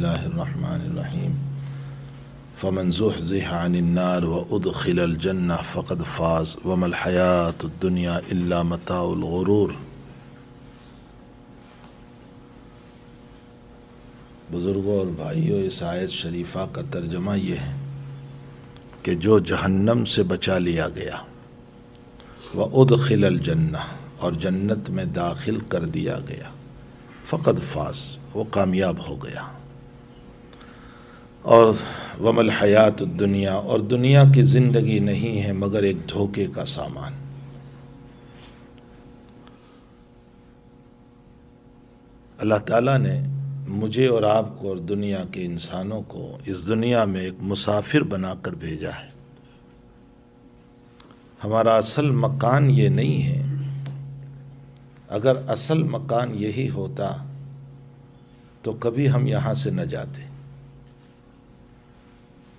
الله الرحمن الرحيم فمن زحزح عن النار وأدخل الجنة فقد فاز وما الحياة الدنيا إلا متاع الغرور۔ بزرگوں اور بھائیوں، اس آیت شریفہ کا ترجمہ یہ ہے کہ جو جہنم سے بچا لیا گیا وَأُدْخِلَ الْجَنَّةَ اور جنت میں داخل کر دیا گیا، فقد فاز وہ کامیاب ہو گیا۔ اور وَمَا الْحَيَاةُ الدُّنْيَا اور دنیا کی زندگی نہیں ہے مگر ایک دھوکے کا سامان۔ اللہ تعالیٰ نے مجھے اور آپ کو اور دنیا کے انسانوں کو اس دنیا میں ایک مسافر بنا کر بھیجا ہے۔ ہمارا اصل مکان یہ نہیں ہے۔ اگر اصل مکان یہی ہوتا تو کبھی ہم یہاں سے نہ جاتے،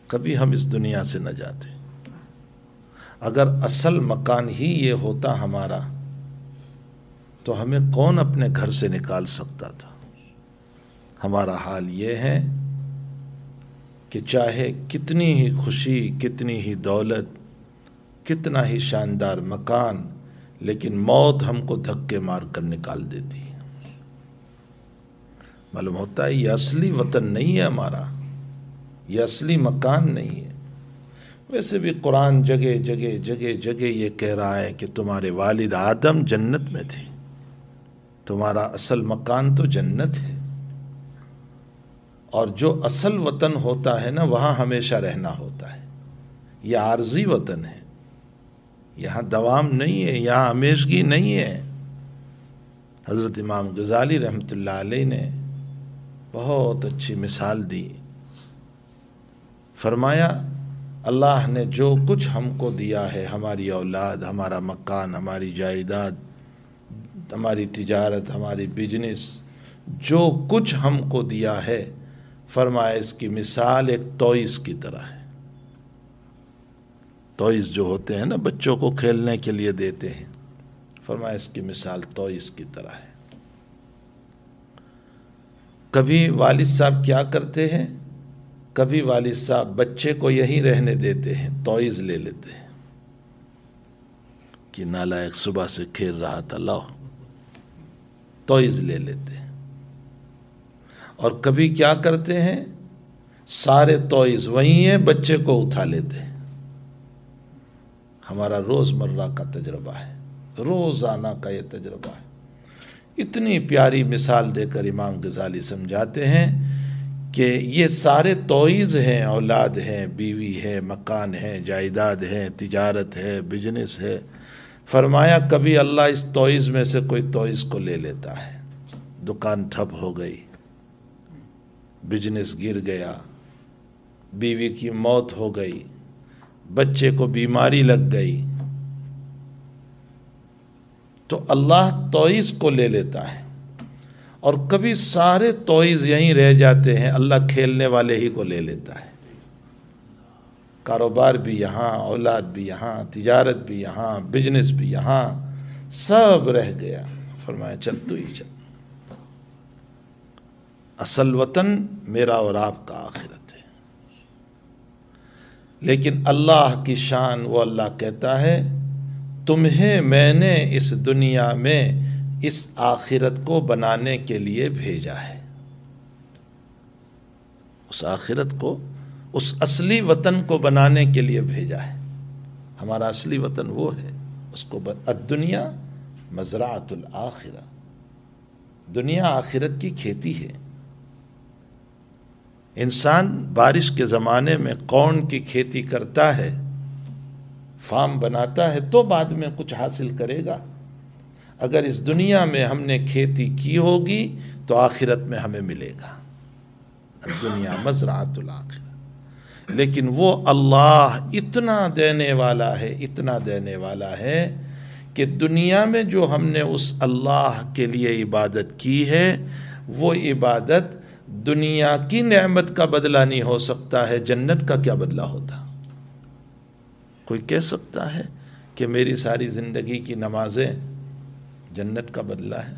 کبھی ہم اس دنیا سے نہ جاتے۔ اگر اصل مکان ہی یہ ہوتا ہمارا تو ہمیں کون اپنے گھر سے نکال سکتا تھا؟ ہمارا حال یہ ہے کہ چاہے کتنی ہی خوشی، کتنی ہی دولت، کتنا ہی شاندار مکان، لیکن موت ہم کو دھکے مار کر نکال دیتی ہے۔ معلوم ہوتا ہے یہ اصلی وطن نہیں ہے ہمارا، یہ اصلی مکان نہیں ہے۔ ویسے بھی قرآن جگہ جگہ جگہ جگہ یہ کہہ رہا ہے کہ تمہارے والد آدم جنت میں تھے، تمہارا اصل مکان تو جنت ہے۔ اور جو اصل وطن ہوتا ہے نا، وہاں ہمیشہ رہنا ہوتا ہے۔ یہ عارضی وطن ہے، یہاں دوام نہیں ہے، یہاں ہمیشگی نہیں ہے۔ حضرت امام غزالی رحمۃ اللہ علیہ نے بہت اچھی مثال دی۔ فرمایا اللہ نے جو کچھ ہم کو دیا ہے، ہماری اولاد، ہمارا مکان، ہماری جائیداد، ہماری تجارت، ہماری بزنس، جو کچھ ہم کو دیا ہے، فرمایا اس کی مثال ایک ٹوائز کی طرح ہے۔ ٹوائز جو ہوتے ہیں نا، بچوں کو کھیلنے کے لیے دیتے ہیں، فرمایا اس کی مثال ٹوائز کی طرح ہے۔ کبھی والد صاحب کیا کرتے ہیں، کبھی والد صاحب بچے کو یہیں رہنے دیتے ہیں، ٹوائز لے لیتے ہیں کہ نالائق صبح سے کھیل رہا تھا، لاؤ، ٹوائز لے لیتے ہیں۔ اور کبھی کیا کرتے ہیں، سارے ٹوائز وہیں ہیں، بچے کو اٹھا لیتے ہیں۔ ہمارا روزمرہ کا تجربہ ہے، روزانہ کا یہ تجربہ ہے۔ اتنی پیاری مثال دے کر امام غزالی سمجھاتے ہیں کہ یہ سارے ٹوائز ہیں، اولاد ہیں، بیوی ہے، مکان ہے، جائیداد ہے، تجارت ہے، بزنس ہے۔ فرمایا کبھی اللہ اس ٹوائز میں سے کوئی ٹوائز کو لے لیتا ہے، دکان ٹھپ ہو گئی، بزنس گر گیا، بیوی کی موت ہو گئی، بچے کو بیماری لگ گئی، تو اللہ ٹوائز کو لے لیتا ہے۔ اور کبھی سارے ٹوائز یہیں رہ جاتے ہیں، اللہ کھیلنے والے ہی کو لے لیتا ہے۔ کاروبار بھی یہاں، اولاد بھی یہاں، تجارت بھی یہاں، بزنس بھی یہاں، سب رہ گیا۔ فرمایا چل تو ہی چل۔ اصل وطن میرا اور آپ کا آخرت ہے۔ لیکن اللہ کی شان، وہ اللہ کہتا ہے تمہیں میں نے اس دنیا میں اس آخرت کو بنانے کے لیے بھیجا ہے۔ اس آخرت کو، اس اصلی وطن کو بنانے کے لیے بھیجا ہے۔ ہمارا اصلی وطن وہ ہے، اس کو الدنیا مزرعۃ الآخرہ، دنیا آخرت کی کھیتی ہے۔ انسان بارش کے زمانے میں کارن کی کھیتی کرتا ہے، فارم بناتا ہے تو بعد میں کچھ حاصل کرے گا۔ اگر اس دنیا میں ہم نے کھیتی کی ہوگی تو آخرت میں ہمیں ملے گا۔ الدنیا مزرعۃ الآخرہ۔ لیکن وہ اللہ اتنا دینے والا ہے، اتنا دینے والا ہے کہ دنیا میں جو ہم نے اس اللہ کے لیے عبادت کی ہے، وہ عبادت دنیا کی نعمت کا بدلہ نہیں ہو سکتا ہے، جنت کا کیا بدلہ ہوتا؟ کوئی کہہ سکتا ہے کہ میری ساری زندگی کی نمازیں جنت کا بدلہ ہے؟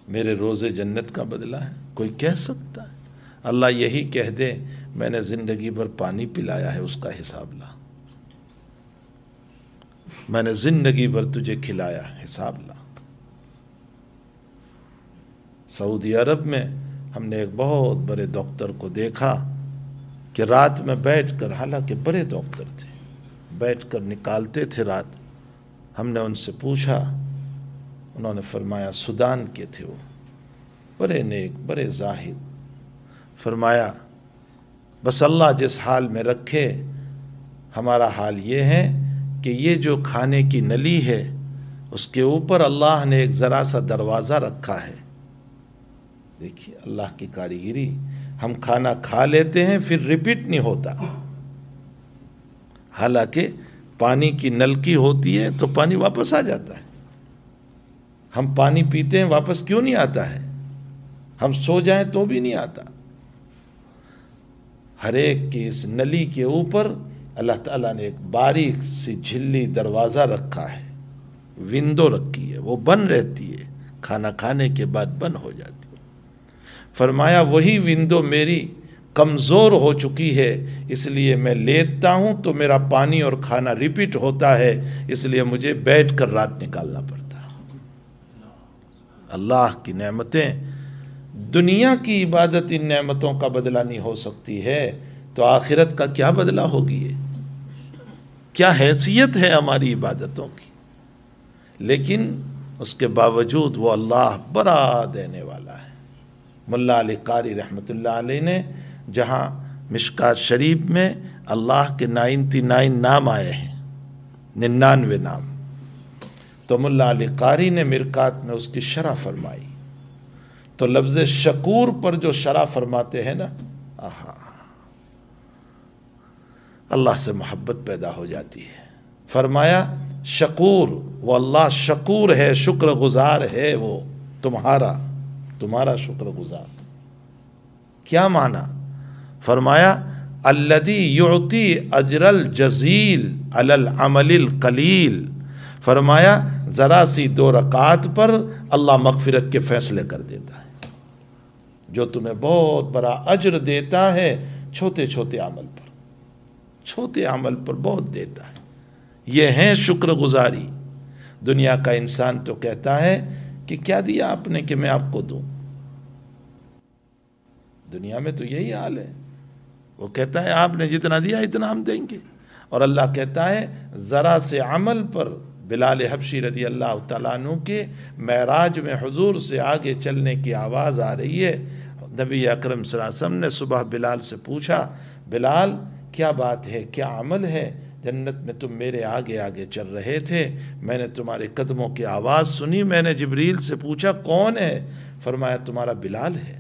میرے روزے جنت کا بدلہ ہے؟ کوئی کہہ سکتا ہے؟ اللہ یہی کہہ دے میں نے زندگی بھر پانی پلایا ہے، اس کا حساب لا، میں نے زندگی بھر تجھے کھلایا، حساب لا۔ سعودی عرب میں ہم نے ایک بہت بڑے ڈاکٹر کو دیکھا کہ رات میں بیٹھ کر، حالانکہ بڑے ڈاکٹر تھے، بیٹھ کر نکالتے تھے رات۔ ہم نے ان سے پوچھا، انہوں نے فرمایا سودان کے تھے، وہ بڑے نیک، بڑے زاہد۔ فرمایا بس اللہ جس حال میں رکھے، ہمارا حال یہ ہے کہ یہ جو کھانے کی نلی ہے اس کے اوپر اللہ نے ایک ذرا سا دروازہ رکھا ہے۔ دیکھیے اللہ کی کاریگری، ہم کھانا کھا لیتے ہیں پھر ریپیٹ نہیں ہوتا، حالانکہ پانی کی نلکی ہوتی ہے تو پانی واپس آ جاتا ہے۔ ہم پانی پیتے ہیں، واپس کیوں نہیں آتا ہے؟ ہم سو جائیں تو بھی نہیں آتا۔ ہر ایک کی اس نلی کے اوپر اللہ تعالیٰ نے ایک باریک سی جھلی دروازہ رکھا ہے، ونڈو رکھی ہے، وہ بند رہتی ہے، کھانا کھانے کے بعد بند ہو جاتی ہے۔ فرمایا وہی ونڈو میری کمزور ہو چکی ہے، اس لیے میں لیٹتا ہوں تو میرا پانی اور کھانا ریپیٹ ہوتا ہے، اس لیے مجھے بیٹھ کر رات نکالنا پڑتا ہے۔ اللہ کی نعمتیں، دنیا کی عبادت ان نعمتوں کا بدلہ نہیں ہو سکتی ہے، تو آخرت کا کیا بدلہ ہوگی؟ ہے کیا حیثیت ہے ہماری عبادتوں کی؟ لیکن اس کے باوجود وہ اللہ بڑا دینے والا ہے۔ ملا علی قاری رحمۃ اللہ علیہ نے جہاں مشکات شریف میں اللہ کے 99 نام آئے ہیں، 99 نام، تو ملا علی قاری نے مرکات میں اس کی شرح فرمائی، تو لفظ شکور پر جو شرح فرماتے ہیں نا، آہا، اللہ سے محبت پیدا ہو جاتی ہے۔ فرمایا شکور، وہ اللہ شکور ہے، شکر گزار ہے، وہ تمہارا شکر گزار۔ کیا معنی؟ فرمایا الذی یعطی اجر الجزیل علی العمل القلیل۔ فرمایا ذرا سی 2 رکعات پر اللہ مغفرت کے فیصلے کر دیتا ہے، جو تمہیں بہت بڑا اجر دیتا ہے چھوٹے چھوٹے عمل پر، چھوٹے عمل پر بہت دیتا ہے۔ یہ ہے شکر گزاری۔ دنیا کا انسان تو کہتا ہے کہ کیا دیا آپ نے کہ میں آپ کو دوں؟ دنیا میں تو یہی حال ہے، وہ کہتا ہے آپ نے جتنا دیا اتنا ہم دیں گے، اور اللہ کہتا ہے ذرا سے عمل پر۔ بلال حبشی رضی اللہ تعالیٰ عنہ کے معراج میں حضور سے آگے چلنے کی آواز آ رہی ہے۔ نبی اکرم صلی اللہ علیہ وسلم نے صبح بلال سے پوچھا، بلال کیا بات ہے، کیا عمل ہے؟ جنت میں تم میرے آگے آگے چل رہے تھے، میں نے تمہارے قدموں کی آواز سنی، میں نے جبریل سے پوچھا کون ہے؟ فرمایا تمہارا بلال ہے۔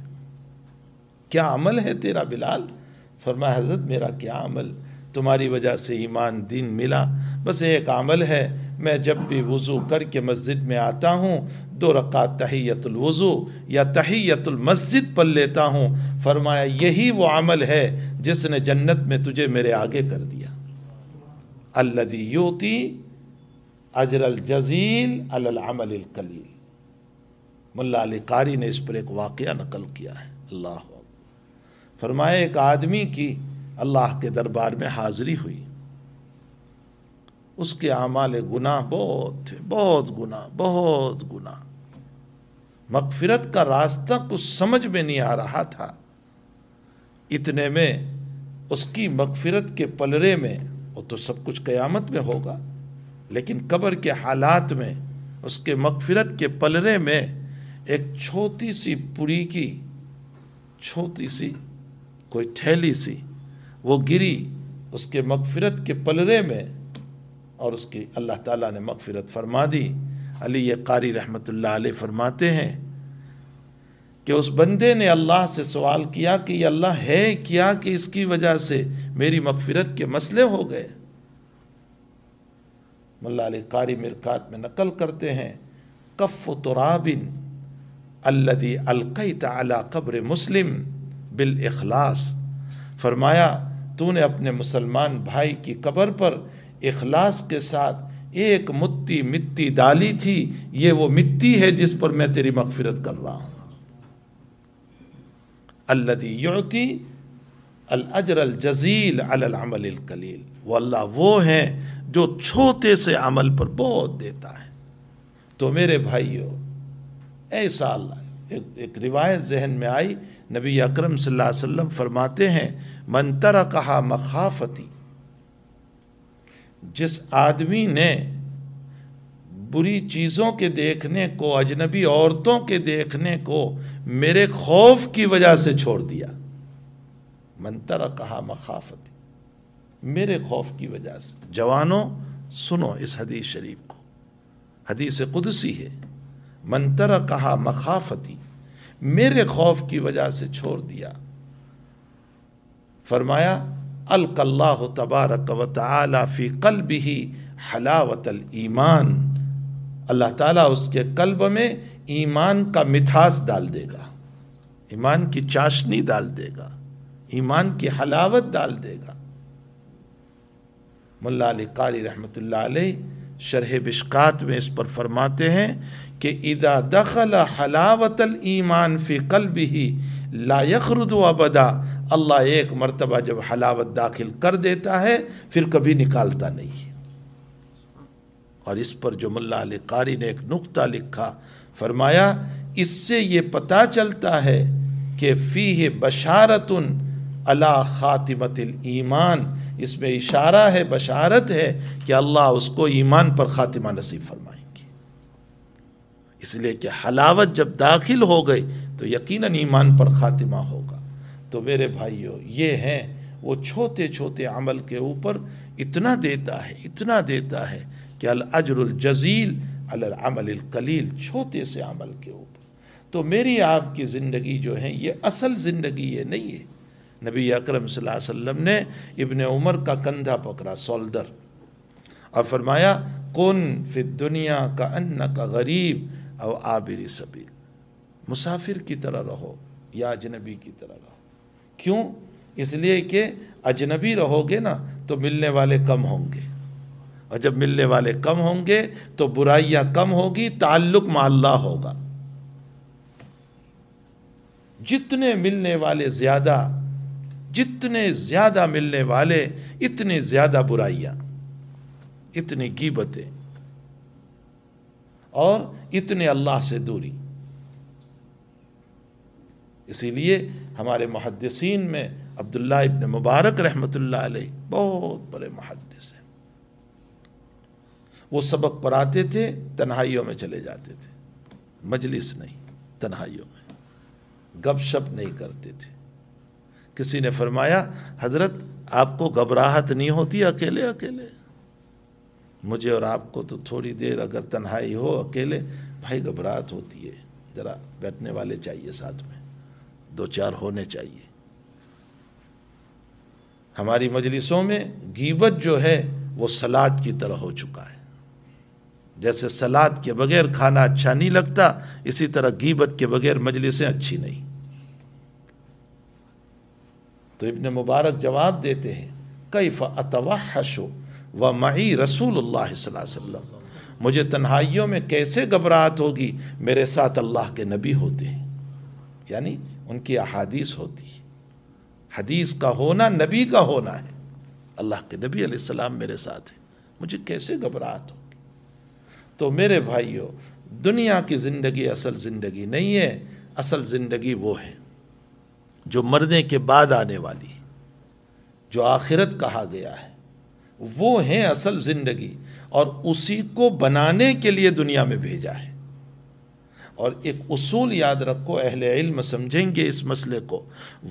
کیا عمل ہے تیرا بلال؟ فرمایا حضرت میرا کیا عمل، تمہاری وجہ سے ایمان دین ملا، بس ایک عمل ہے، میں جب بھی وضو کر کے مسجد میں آتا ہوں 2 رکعت تحیت الوضو یا تحیت المسجد پڑھ لیتا ہوں۔ فرمایا یہی وہ عمل ہے جس نے جنت میں تجھے میرے آگے کر دیا۔ الذی یعطی اجر الجزیل علی العمل القلیل۔ ملا علی قاری نے اس پر ایک واقعہ نقل کیا ہے، اللہ اکبر۔ فرمایا ایک آدمی کی اللہ کے دربار میں حاضری ہوئی، اس کے اعمال گناہ بہت تھے، بہت گناہ، مغفرت کا راستہ کچھ سمجھ میں نہیں آ رہا تھا۔ اتنے میں اس کی مغفرت کے پلڑے میں، وہ تو سب کچھ قیامت میں ہوگا، لیکن قبر کے حالات میں اس کے مغفرت کے پلڑے میں ایک چھوٹی سی پوری کی چھوٹی سی کوئی تھیلی سی وہ گری اس کے مغفرت کے پلڑے میں، اور اس کی اللہ تعالیٰ نے مغفرت فرما دی۔ علی قاری رحمۃ اللہ علیہ فرماتے ہیں کہ اس بندے نے اللہ سے سوال کیا کہ یہ اللہ ہے کیا کہ اس کی وجہ سے میری مغفرت کے مسئلے ہو گئے؟ ملا علی قاری مرکات میں نقل کرتے ہیں، کف تراب الذی القیت علی قبر مسلم بالاخلاص۔ فرمایا تو نے اپنے مسلمان بھائی کی قبر پر اخلاص کے ساتھ ایک مٹی مٹی ڈالی تھی، یہ وہ مٹی ہے جس پر میں تیری مغفرت کر رہا ہوں۔ الذی یعطی الاجر الجزیل علی العمل القلیل، وہ اللہ وہ ہیں جو چھوٹے سے عمل پر بہت دیتا ہے۔ تو میرے بھائیو، ایسا اللہ، ایک روایت ذہن میں آئی، نبی اکرم صلی اللہ علیہ وسلم فرماتے ہیں من ترکہا مخافتی، جس آدمی نے بری چیزوں کے دیکھنے کو، اجنبی عورتوں کے دیکھنے کو میرے خوف کی وجہ سے چھوڑ دیا، من ترکہا مخافتی، میرے خوف کی وجہ سے۔ جوانوں سنو اس حدیث شریف کو، حدیث قدسی ہے، من ترکہا مخافتی، میرے خوف کی وجہ سے چھوڑ دیا، فرمایا القى اللہ تبارک و تعالی فی قلبہ حلاوت الایمان، اللہ تعالیٰ اس کے قلب میں ایمان کا مٹھاس ڈال دے گا، ایمان کی چاشنی ڈال دے گا، ایمان کی حلاوت ڈال دے گا۔ ملا علی قاری رحمۃ اللہ علیہ شرح مشکات میں اس پر فرماتے ہیں کہ اذا دخل حلاوت الایمان فی قلبہ لا یخرج ابدا، اللہ ایک مرتبہ جب حلاوت داخل کر دیتا ہے پھر کبھی نکالتا نہیں۔ اور اس پر جو ملا علی قاری نے ایک نقطہ لکھا، فرمایا اس سے یہ پتہ چلتا ہے کہ فیہ بشارت علی خاتمت الایمان، اس میں اشارہ ہے، بشارت ہے کہ اللہ اس کو ایمان پر خاتمہ نصیب فرمائیں گے۔ اس لیے کہ حلاوت جب داخل ہو گئی تو یقیناً ایمان پر خاتمہ ہوگا۔ تو میرے بھائیو، یہ ہیں وہ چھوٹے چھوٹے عمل کے اوپر اتنا دیتا ہے، اتنا دیتا ہے کہ الاجر الجزیل علی العمل القلیل، چھوٹے سے عمل کے اوپر۔ تو میری آپ کی زندگی جو ہے یہ اصل زندگی یہ نہیں ہے۔ نبی اکرم صلی اللہ علیہ وسلم نے ابن عمر کا کندھا پکڑا، سولڈر، اور فرمایا کن فی الدنیا کأنک غریب او عابر سبیل، مسافر کی طرح رہو یا اجنبی کی طرح رہو۔ کیوں؟ اس لیے کہ اجنبی رہو گے نا تو ملنے والے کم ہوں گے، اور جب ملنے والے کم ہوں گے تو برائیاں کم ہوگی، تعلق مع اللہ ہوگا۔ جتنے ملنے والے زیادہ، جتنے زیادہ ملنے والے اتنی زیادہ برائیاں، اتنی غیبتیں، اور اتنے اللہ سے دوری۔ اسی لیے ہمارے محدثین میں عبداللہ ابن مبارک رحمۃ اللہ علیہ بہت بڑے محدث ہیں، وہ سبق پڑھاتے تھے، تنہائیوں میں چلے جاتے تھے، مجلس نہیں، تنہائیوں میں گپ شپ نہیں کرتے تھے۔ کسی نے فرمایا حضرت آپ کو گھبراہٹ نہیں ہوتی اکیلے اکیلے؟ مجھے اور آپ کو تو تھوڑی دیر اگر تنہائی ہو اکیلے، بھائی گھبراہٹ ہوتی ہے، ذرا بیٹھنے والے چاہیے، ساتھ میں دو چار ہونے چاہیے۔ ہماری مجلسوں میں غیبت جو ہے وہ سلاد کی طرح ہو چکا ہے، جیسے سلاد کے بغیر کھانا اچھا نہیں لگتا، اسی طرح غیبت کے بغیر مجلسیں اچھی نہیں۔ تو ابن مبارک جواب دیتے ہیں کیف اتوحش ومعی رسول اللہ صلی اللہ علیہ وسلم، مجھے تنہائیوں میں کیسے گھبراہٹ ہوگی، میرے ساتھ اللہ کے نبی ہوتے ہیں، یعنی ان کی احادیث ہوتی ہے۔ حدیث کا ہونا نبی کا ہونا ہے، اللہ کے نبی علیہ السلام میرے ساتھ ہیں، مجھے کیسے گھبراہٹ ہوگی۔ تو میرے بھائیو، دنیا کی زندگی اصل زندگی نہیں ہے، اصل زندگی وہ ہے جو مرنے کے بعد آنے والی، جو آخرت کہا گیا ہے، وہ ہے اصل زندگی، اور اسی کو بنانے کے لیے دنیا میں بھیجا ہے۔ اور ایک اصول یاد رکھو، اہل علم سمجھیں گے اس مسئلے کو،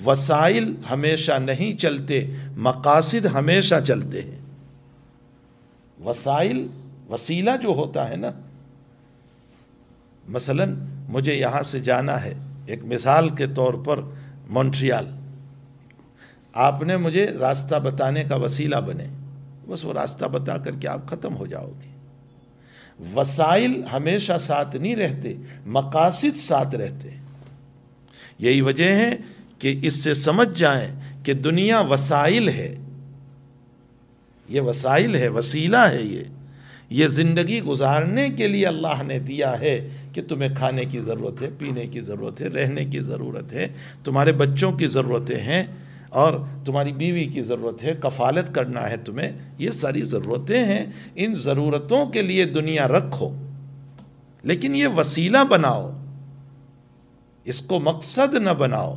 وسائل ہمیشہ نہیں چلتے، مقاصد ہمیشہ چلتے ہیں۔ وسائل، وسیلہ جو ہوتا ہے نا، مثلا مجھے یہاں سے جانا ہے، ایک مثال کے طور پر مونٹریال، آپ نے مجھے راستہ بتانے کا وسیلہ بنے، بس وہ راستہ بتا کر کے آپ ختم ہو جاؤ گے۔ وسائل ہمیشہ ساتھ نہیں رہتے، مقاصد ساتھ رہتے۔ یہی وجہ ہے کہ اس سے سمجھ جائیں کہ دنیا وسائل ہے، یہ وسائل ہے، وسیلہ ہے، یہ زندگی گزارنے کے لیے اللہ نے دیا ہے کہ تمہیں کھانے کی ضرورت ہے، پینے کی ضرورت ہے، رہنے کی ضرورت ہے، تمہارے بچوں کی ضرورتیں ہیں، اور تمہاری بیوی کی ضرورت ہے، کفالت کرنا ہے تمہیں، یہ ساری ضرورتیں ہیں۔ ان ضرورتوں کے لیے دنیا رکھو، لیکن یہ وسیلہ بناؤ، اس کو مقصد نہ بناؤ۔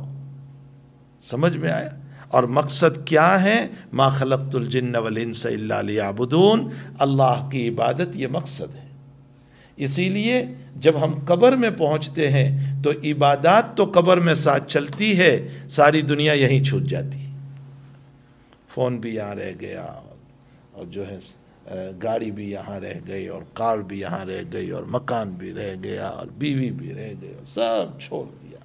سمجھ میں آیا؟ اور مقصد کیا ہے؟ ما خلقت الجن والانس الا لیعبدون، اللہ کی عبادت یہ مقصد ہے۔ اسی لیے جب ہم قبر میں پہنچتے ہیں تو عبادات تو قبر میں ساتھ چلتی ہے، ساری دنیا یہیں چھوٹ جاتی، فون بھی یہاں رہ گیا، اور جو ہے گاڑی بھی یہاں رہ گئی، اور کار بھی یہاں رہ گئی، اور مکان بھی رہ گیا، اور بیوی بھی رہ گئی، سب چھوڑ دیا۔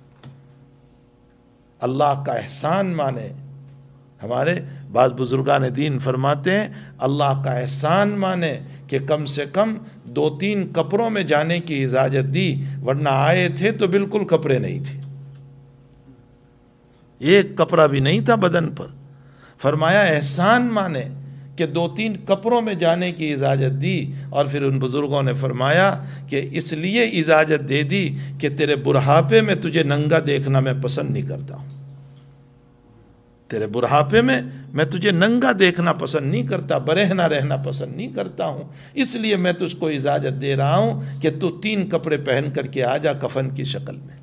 اللہ کا احسان مانے، ہمارے بعض بزرگان دین فرماتے ہیں اللہ کا احسان مانے کہ کم سے کم 2-3 کپڑوں میں جانے کی اجازت دی، ورنہ آئے تھے تو بالکل کپڑے نہیں تھے، ایک کپڑا بھی نہیں تھا بدن پر۔ فرمایا احسان مانے کہ 2-3 کپڑوں میں جانے کی اجازت دی، اور پھر ان بزرگوں نے فرمایا کہ اس لیے اجازت دے دی کہ تیرے بڑھاپے میں تجھے ننگا دیکھنا میں پسند نہیں کرتا ہوں، تیرے بڑھاپے میں تجھے ننگا دیکھنا پسند نہیں کرتا، برہنہ رہنا پسند نہیں کرتا ہوں، اس لیے میں تجھ کو اجازت دے رہا ہوں کہ تو 3 کپڑے پہن کر کے آ جا کفن کی شکل میں۔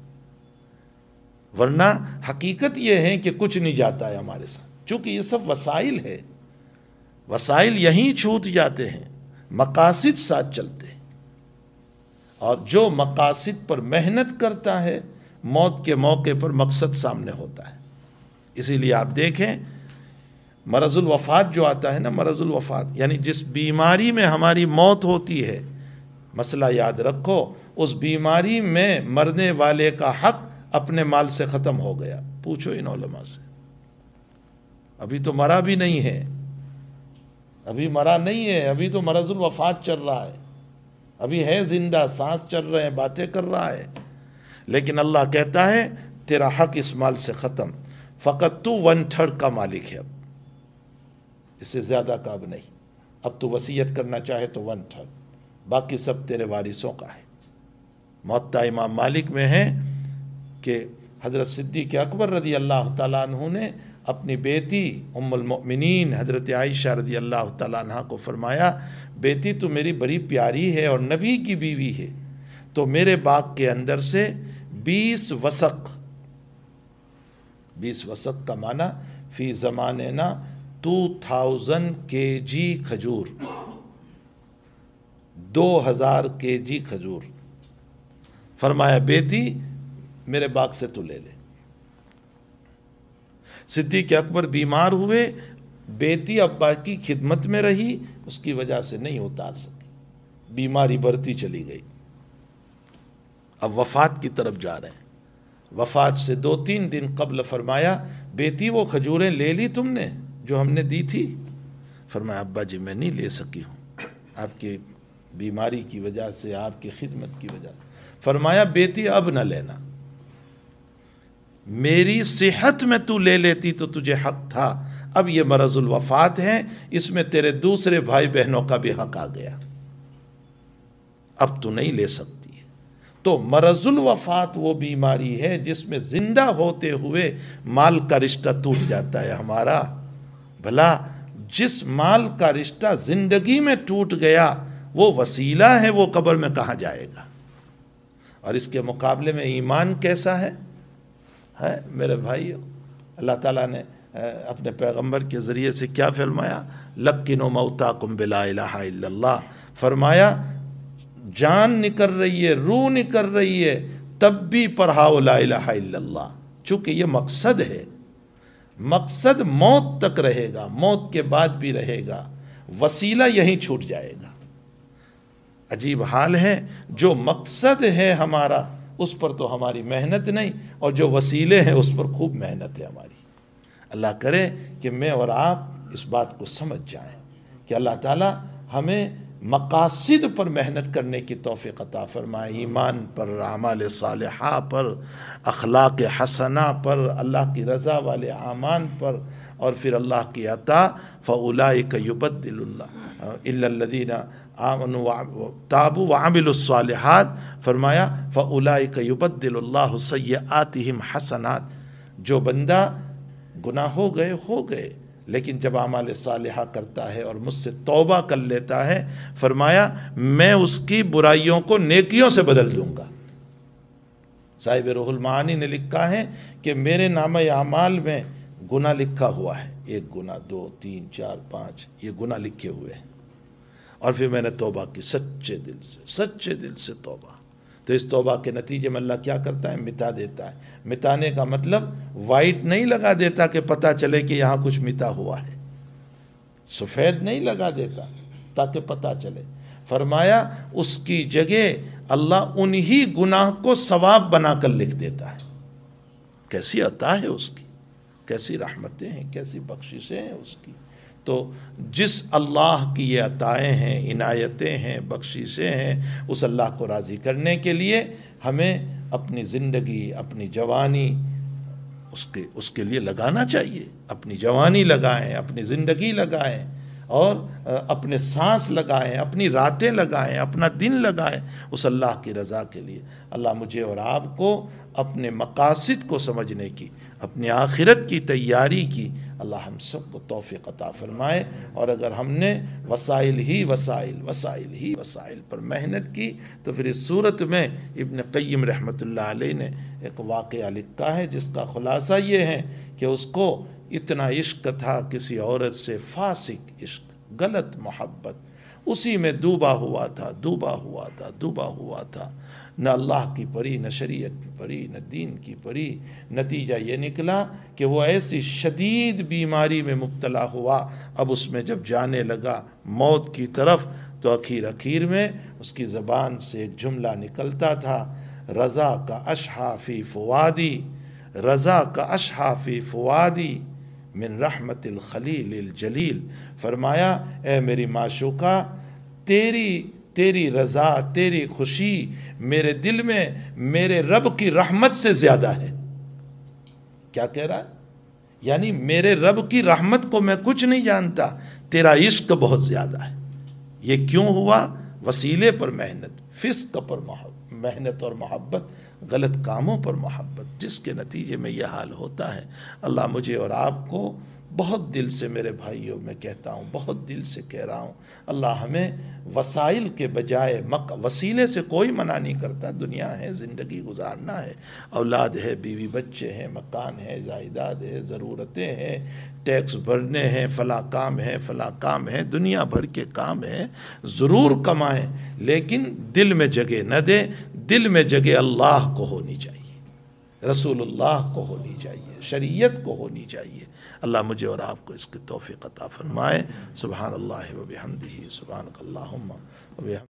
ورنہ حقیقت یہ ہے کہ کچھ نہیں جاتا ہے ہمارے ساتھ، چونکہ یہ سب وسائل ہے، وسائل یہیں چھوٹ جاتے ہیں، مقاصد ساتھ چلتے ہیں، اور جو مقاصد پر محنت کرتا ہے موت کے موقع پر مقصد سامنے ہوتا ہے۔ اسی لیے آپ دیکھیں مرض الوفات جو آتا ہے نا، مرض الوفات یعنی جس بیماری میں ہماری موت ہوتی ہے، مسئلہ یاد رکھو، اس بیماری میں مرنے والے کا حق اپنے مال سے ختم ہو گیا۔ پوچھو ان علماء سے، ابھی تو مرا بھی نہیں ہے، ابھی مرا نہیں ہے، ابھی تو مرض الوفات چل رہا ہے، ابھی ہے زندہ، سانس چل رہے ہیں، باتیں کر رہا ہے، لیکن اللہ کہتا ہے تیرا حق اس مال سے ختم، فقط تو 1/3 کا مالک ہے، اب اس سے زیادہ کا اب نہیں، اب تو وصیت کرنا چاہے تو 1/3، باقی سب تیرے وارثوں کا ہے۔ موطا امام مالک میں ہے کہ حضرت صدیق اکبر رضی اللہ تعالیٰ عنہ نے اپنی بیٹی ام المؤمنین حضرت عائشہ رضی اللہ تعالیٰ عنہ کو فرمایا، بیٹی تو میری بڑی پیاری ہے اور نبی کی بیوی ہے، تو میرے باغ کے اندر سے 20 وسق، 20 وسق کا معنی فی زماننا 2000 kg کھجور، 2000 kg کھجور، فرمایا بیٹی میرے باغ سے تو لے لے۔ صدیق اکبر بیمار ہوئے، بیٹی ابا کی خدمت میں رہی، اس کی وجہ سے نہیں اتار سکی، بیماری بڑھتی چلی گئی، اب وفات کی طرف جا رہے ہیں۔ وفات سے 2-3 دن قبل فرمایا بیٹی وہ کھجوریں لے لی تم نے جو ہم نے دی تھی؟ فرمایا ابا جی میں نہیں لے سکی ہوں، آپ کی بیماری کی وجہ سے، آپ کی خدمت کی وجہ سے۔ فرمایا بیٹی اب نہ لینا، میری صحت میں تو لے لیتی تو تجھے حق تھا، اب یہ مرض الوفات ہے، اس میں تیرے دوسرے بھائی بہنوں کا بھی حق آ گیا، اب تو نہیں لے سکتی۔ تو مرض الوفات وہ بیماری ہے جس میں زندہ ہوتے ہوئے مال کا رشتہ ٹوٹ جاتا ہے ہمارا۔ بھلا جس مال کا رشتہ زندگی میں ٹوٹ گیا وہ وسیلہ ہے، وہ قبر میں کہاں جائے گا؟ اور اس کے مقابلے میں ایمان کیسا ہے میرے بھائیو؟ اللہ تعالیٰ نے اپنے پیغمبر کے ذریعے سے کیا فرمایا؟ لَقِّنُوا مَوْتَاكُمْ بِلَا إِلَٰهَ إِلَّا اللَّهِ، فرمایا جان نکل رہی ہے، روح نکل رہی ہے، تب بھی پڑھاؤ لا الہ الا اللہ، چونکہ یہ مقصد ہے، مقصد موت تک رہے گا، موت کے بعد بھی رہے گا، وسیلہ یہیں چھوٹ جائے گا۔ عجیب حال ہے، جو مقصد ہے ہمارا اس پر تو ہماری محنت نہیں، اور جو وسیلے ہیں اس پر خوب محنت ہے ہماری۔ اللہ کرے کہ میں اور آپ اس بات کو سمجھ جائیں کہ اللہ تعالیٰ ہمیں مقاصد پر محنت کرنے کی توفیق عطا فرمائے، ایمان پر، اعمال صالحہ پر، اخلاق حسنہ پر، اللہ کی رضا والے اعمال پر، اور پھر اللہ کی عطا فَأُولَئِكَ يُبَدِّلُ اللَّهُ الا الذین آمنوا تابوا وعملوا الصالحات، فرمایا فاولئک یبدل اللہ سیئاتہم حسنات، جو بندہ گناہ ہو گئے لیکن جب اعمال صالحہ کرتا ہے اور مجھ سے توبہ کر لیتا ہے، فرمایا میں اس کی برائیوں کو نیکیوں سے بدل دوں گا۔ صاحب روح المعانی نے لکھا ہے کہ میرے نامہ اعمال میں گناہ لکھا ہوا ہے، 1 گناہ 2 3 4 5 یہ گناہ لکھے ہوئے ہیں، اور پھر میں نے توبہ کی سچے دل سے توبہ۔ تو اس توبہ کے نتیجے میں اللہ کیا کرتا ہے؟ مٹا دیتا ہے۔ مٹانے کا مطلب وائٹ نہیں لگا دیتا کہ پتہ چلے کہ یہاں کچھ مٹا ہوا ہے، سفید نہیں لگا دیتا تاکہ پتہ چلے۔ فرمایا اس کی جگہ اللہ انہی گناہ کو ثواب بنا کر لکھ دیتا ہے۔ کیسی عطا ہے اس کی، کیسی رحمتیں ہیں، کیسی بخششیں ہیں اس کی۔ تو جس اللہ کی یہ عطائیں ہیں، عنایتیں ہیں، بخششیں ہیں، اس اللہ کو راضی کرنے کے لیے ہمیں اپنی زندگی، اپنی جوانی اس کے لیے لگانا چاہیے۔ اپنی جوانی لگائیں، اپنی زندگی لگائیں، اور اپنے سانس لگائیں، اپنی راتیں لگائیں، اپنا دن لگائیں اس اللہ کی رضا کے لیے۔ اللہ مجھے اور آپ کو اپنے مقاصد کو سمجھنے کی، اپنی آخرت کی تیاری کی اللہ ہم سب کو توفیق عطا فرمائے۔ اور اگر ہم نے وسائل پر محنت کی تو پھر اس صورت میں ابن قیم رحمۃ اللہ علیہ نے ایک واقعہ لکھا ہے جس کا خلاصہ یہ ہے کہ اس کو اتنا عشق تھا کسی عورت سے، فاسق عشق، غلط محبت، اسی میں ڈوبا ہوا تھا، نہ اللہ کی پڑھی، نہ شریعت کی پڑھی، نہ دین کی پڑھی۔ نتیجہ یہ نکلا کہ وہ ایسی شدید بیماری میں مبتلا ہوا، اب اس میں جب جانے لگا موت کی طرف تو اخیر میں اس کی زبان سے ایک جملہ نکلتا تھا، رضا کا اشحا فی فوادی من رحمت الخلیل الجلیل۔ فرمایا اے میری معشوقہ، تیری رضا، تیری خوشی میرے دل میں میرے رب کی رحمت سے زیادہ ہے۔ کیا کہہ رہا ہے؟ یعنی میرے رب کی رحمت کو میں کچھ نہیں جانتا، تیرا عشق بہت زیادہ ہے۔ یہ کیوں ہوا؟ وسیلے پر محنت، فسق پر محنت اور محبت، غلط کاموں پر محبت، جس کے نتیجے میں یہ حال ہوتا ہے۔ اللہ مجھے اور آپ کو بہت دل سے، میرے بھائیوں میں کہتا ہوں، بہت دل سے کہہ رہا ہوں، اللہ ہمیں وسائل کے بجائے وسیلے سے کوئی منع نہیں کرتا۔ دنیا ہے، زندگی گزارنا ہے، اولاد ہے، بیوی بچے ہیں، مکان ہے، جائیداد ہے، ضرورتیں ہیں، ٹیکس بھرنے ہیں، فلاں کام ہے، دنیا بھر کے کام ہیں، ضرور کمائیں، لیکن دل میں جگہ نہ دیں۔ دل میں جگہ اللہ کو ہونی چاہیے، رسول اللہ کو ہونی چاہیے، شریعت کو ہونی چاہیے۔ اللہ مجھے اور آپ کو اس کی توفیق عطا فرمائے۔ سبحان اللہ و بحمدہ، سبحانک اللہم و بحمدہ۔